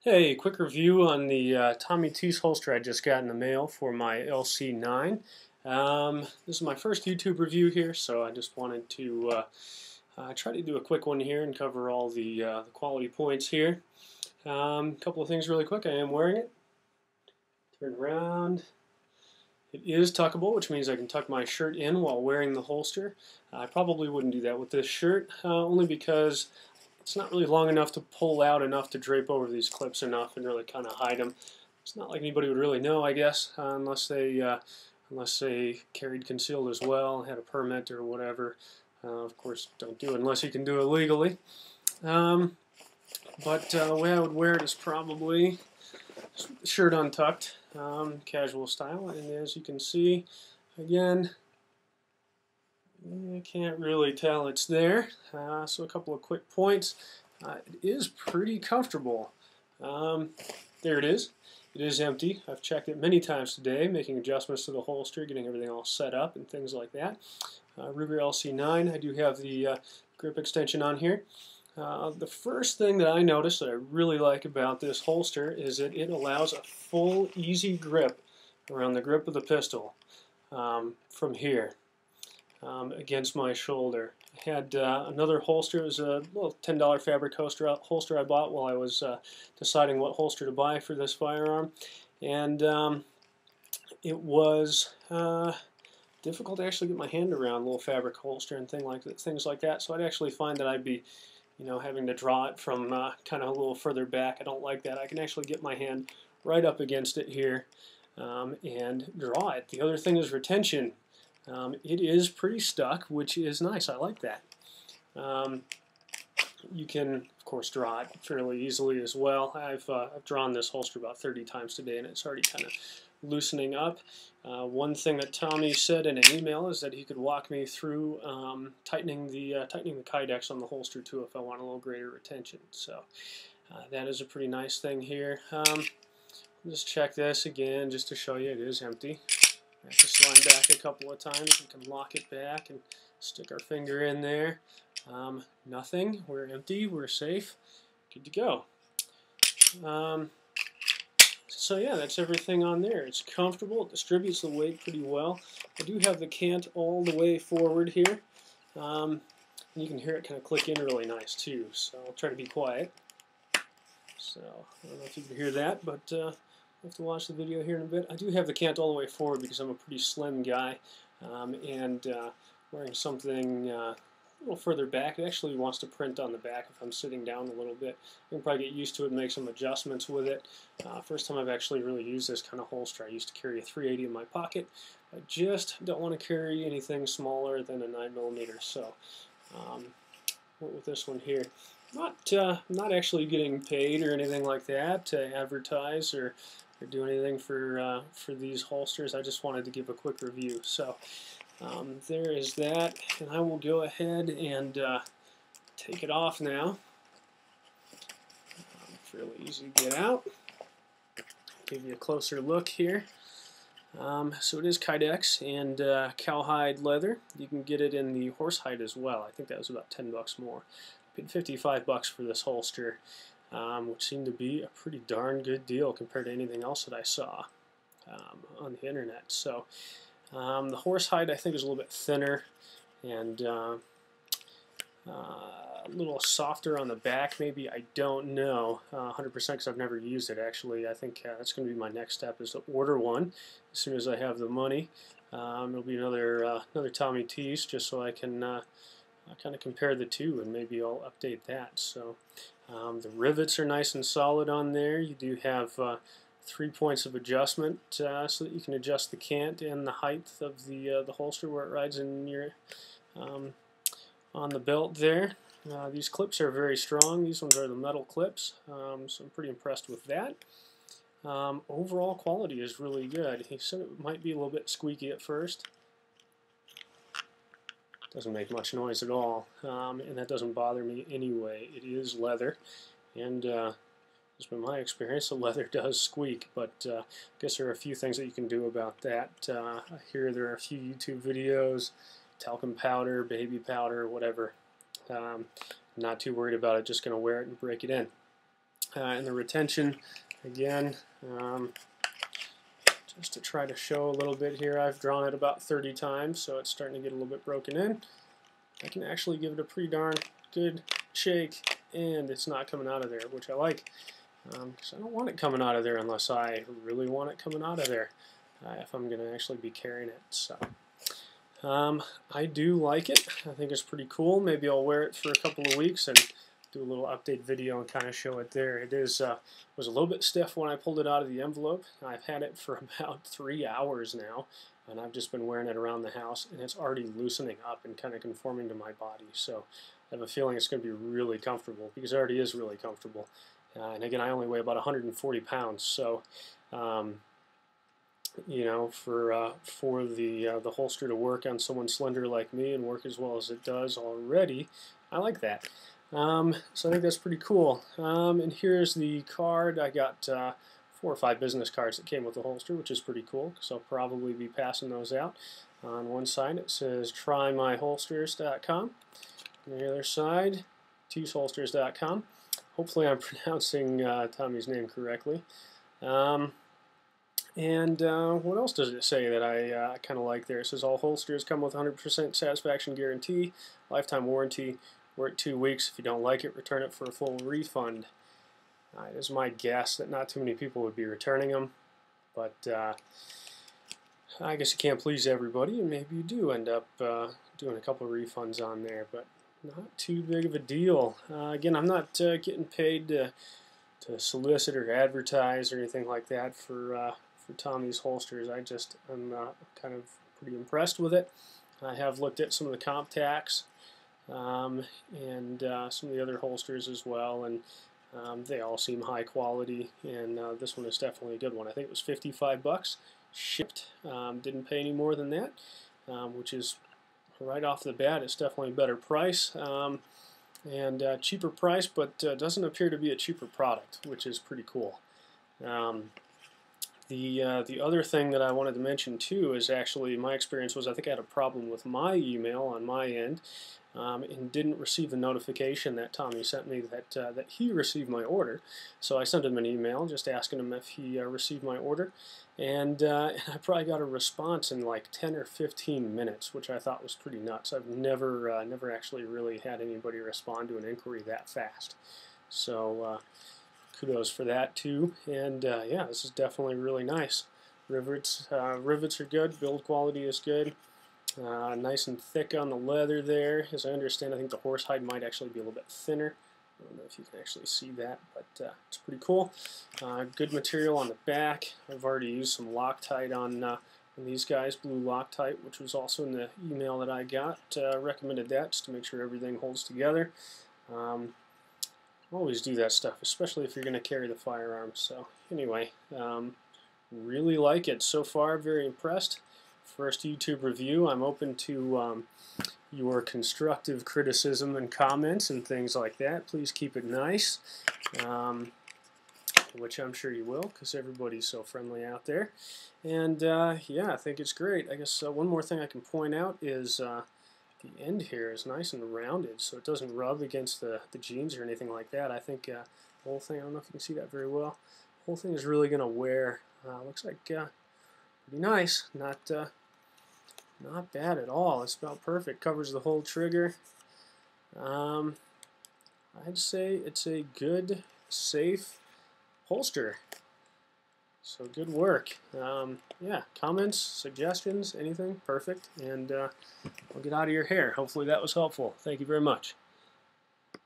Hey, quick review on the Tommy Theis holster I just got in the mail for my LC9. This is my first YouTube review here, so I just wanted to try to do a quick one here and cover all the quality points here. A couple of things really quick. I am wearing it. Turn around. It is tuckable, which means I can tuck my shirt in while wearing the holster. I probably wouldn't do that with this shirt, only because it's not really long enough to pull out enough to drape over these clips enough and really kind of hide them. It's not like anybody would really know, I guess, unless they carried concealed as well, had a permit or whatever. Of course, don't do it unless you can do it legally. But the way I would wear it is probably shirt untucked, casual style. And as you can see, again, you can't really tell it's there. So a couple of quick points. It is pretty comfortable. There it is. It is empty. I've checked it many times today, making adjustments to the holster, getting everything all set up and things like that. Ruger LC9. I do have the grip extension on here. The first thing that I noticed that I really like about this holster is that it allows a full, easy grip around the grip of the pistol from here. Against my shoulder. I had another holster. It was a little $10 fabric holster I bought while I was deciding what holster to buy for this firearm, and it was difficult to actually get my hand around a little fabric holster and things like that. So I'd actually find that I'd be, having to draw it from kind of a little further back. I don't like that. I can actually get my hand right up against it here and draw it. The other thing is retention. It is pretty stuck, which is nice. I like that. You can, of course, draw it fairly easily as well. I've drawn this holster about 30 times today, and it's already kind of loosening up. One thing that Tommy said in an email is that he could walk me through tightening the kydex on the holster too if I want a little greater retention. So that is a pretty nice thing here. Just check this again just to show you it is empty. I have to slide back a couple of times. We can lock it back and stick our finger in there. Nothing. We're empty. We're safe. Good to go. So yeah, that's everything on there. It's comfortable. It distributes the weight pretty well. I do have the cant all the way forward here. And you can hear it kind of click in really nice too. So I'll try to be quiet. So I don't know if you can hear that, but I'll have to watch the video here in a bit. I do have the cant all the way forward because I'm a pretty slim guy, and wearing something a little further back, it actually wants to print on the back if I'm sitting down a little bit. I can probably get used to it and make some adjustments with it. First time I've actually really used this kind of holster. I used to carry a 380 in my pocket. I just don't want to carry anything smaller than a 9mm, so went with this one here. Not actually getting paid or anything like that to advertise or do anything for these holsters. I just wanted to give a quick review. So there is that, and I will go ahead and take it off now. Fairly easy to get out. Give you a closer look here. So it is kydex and cowhide leather. You can get it in the horsehide as well. I think that was about $10 more. Paid $55 for this holster, which seemed to be a pretty darn good deal compared to anything else that I saw on the internet. So the horsehide I think is a little bit thinner and a little softer on the back maybe. I don't know 100% because I've never used it actually. I think that's going to be my next step, is to order one as soon as I have the money. It'll be another Tommy Theis just so I can kind of compare the two, and maybe I'll update that. So the rivets are nice and solid on there. You do have 3 points of adjustment so that you can adjust the cant and the height of the holster where it rides in your on the belt there. These clips are very strong. These ones are the metal clips, so I'm pretty impressed with that. Overall quality is really good. He said it might be a little bit squeaky at first. Doesn't make much noise at all, and that doesn't bother me anyway. It is leather, and it's been my experience that leather does squeak, but I guess there are a few things that you can do about that. I hear there are a few YouTube videos, talcum powder, baby powder, whatever. Not too worried about it, just going to wear it and break it in. And the retention, again, just to try to show a little bit here, I've drawn it about 30 times, so it's starting to get a little bit broken in. I can actually give it a pretty darn good shake, and it's not coming out of there, which I like, because I don't want it coming out of there unless I really want it coming out of there, if I'm going to actually be carrying it. So I do like it. I think it's pretty cool. Maybe I'll wear it for a couple of weeks and do a little update video and kind of show it there. It is was a little bit stiff when I pulled it out of the envelope. I've had it for about 3 hours now, and I've just been wearing it around the house, and it's already loosening up and kind of conforming to my body. So I have a feeling it's going to be really comfortable, because it already is really comfortable. And again, I only weigh about 140 pounds, so you know, for the holster to work on someone slender like me and work as well as it does already, I like that. So I think that's pretty cool. And here's the card. I got 4 or 5 business cards that came with the holster, which is pretty cool, because I'll probably be passing those out. On one side it says trymyholsters.com. On the other side, theisholsters.com. Hopefully I'm pronouncing Tommy's name correctly. And what else does it say that I kind of like there? It says all holsters come with 100% satisfaction guarantee, lifetime warranty, work 2 weeks. If you don't like it, return it for a full refund. It is my guess that not too many people would be returning them, but I guess you can't please everybody, and maybe you do end up doing a couple of refunds on there, but not too big of a deal. Again, I'm not getting paid to solicit or advertise or anything like that for Tommy's holsters. I just am kind of pretty impressed with it. I have looked at some of the comp tacs and some of the other holsters as well, and they all seem high quality, and this one is definitely a good one. I think it was 55 bucks shipped. Didn't pay any more than that, which is right off the bat. It's definitely a better price and cheaper price, but doesn't appear to be a cheaper product, which is pretty cool. The other thing that I wanted to mention too is actually my experience was I think I had a problem with my email on my end and didn't receive the notification that Tommy sent me that he received my order. So I sent him an email just asking him if he received my order, and I probably got a response in like 10 or 15 minutes, which I thought was pretty nuts. I've never actually really had anybody respond to an inquiry that fast. So kudos for that too, and yeah, this is definitely really nice. Rivets are good, build quality is good, nice and thick on the leather there. As I understand, I think the horsehide might actually be a little bit thinner. I don't know if you can actually see that, but it's pretty cool. Good material on the back. I've already used some Loctite on these guys, blue Loctite, which was also in the email that I got. Recommended that just to make sure everything holds together. Always do that stuff, especially if you're going to carry the firearms. So anyway, really like it so far. Very impressed. First YouTube review. I'm open to your constructive criticism and comments and things like that. Please keep it nice, which I'm sure you will, because everybody's so friendly out there. And yeah, I think it's great. I guess one more thing I can point out is the end here is nice and rounded, so it doesn't rub against the jeans or anything like that. I think the whole thing, I don't know if you can see that very well, the whole thing is really going to wear. Looks like pretty nice, not bad at all. It's about perfect, covers the whole trigger. I'd say it's a good, safe holster. So good work. Yeah, comments, suggestions, anything, perfect. And I'll get out of your hair. Hopefully that was helpful. Thank you very much.